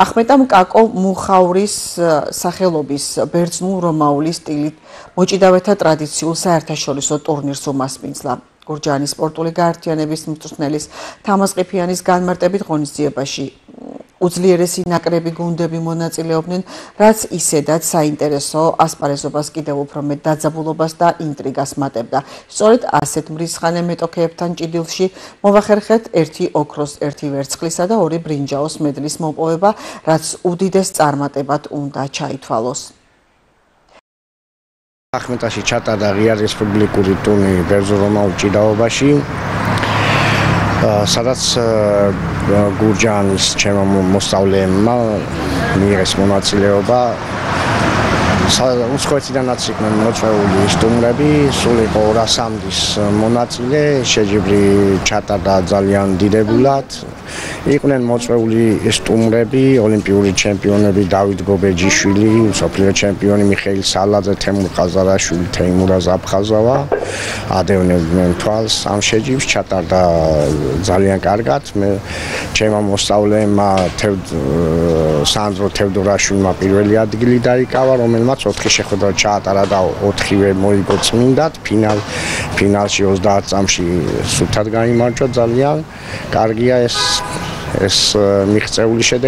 ახმეტამ კაკო მუხაურის სახელობის ბერძნულ-რომაული სტილით მოჭიდავეთა ტრადიციულ საერთაშორისო ტურნირს უმასპინძლა. გურჯაანის სპორტული გაერთიანების მწვრთნელის თამაზ ყიფიანის განმარტებით ღონისძიებაში უძლიერესი ნაკრები გუნდები მონაწილეობდნენ, რაც ისედაც საინტერესო ასპარეზობას კიდევ უფრო მეტ დაძაბულობას და ინტრიგას მატებდა. სწორედ ასეთ მრისხანე მეტოქეებთან ჭიდილში მოვახერხეთ ერთი ოქროს, ერთი ვერცხლისა და ორი ბრინჯაოს მედლის მოპოვება, რაც უდიდეს წარმატებად უნდა ჩაითვალოს. ახმეტაში ჩატარდა ღია რესპუბლიკური ტურნირი ბერძნულ-რომაულ ჭიდაობაში, სადაც გურჯაანის ჩემო მოსწავლეებმა მიიღეს მონაწილეობა. უსხოეთიდანაც იყვნენ მოწვეული სტუმრები, სულ იყო 200-ის მონაწილე, შეჯიბრი ჩატარდა ძალიან დიდებულად. იყვნენ მოწვეული სტუმრები, ოლიმპიური ჩემპიონები დავით გობეჯიშვილი, მსოფლიო ჩემპიონი მიხეილ სალაძე, თემურ ყაზარაშვილი, თეიმურა ზაფხაზავა. ადევნებდნენ თვალს ამ შეჯიბრს, ჩატარდა ძალიან კარგად. ჩემო მოსწავლეებმა სანდრო თევდორაშვილმა პირველი ადგილი დაიკავა, რომელმაც 4 შეხვედრა ჩაატარა და 4-ვე მოიგო წმინდად. ფინალში 30 წამში სუფთად გაიმარჯვა, ძალიან კარგია ეს მიღწეული შედეგი.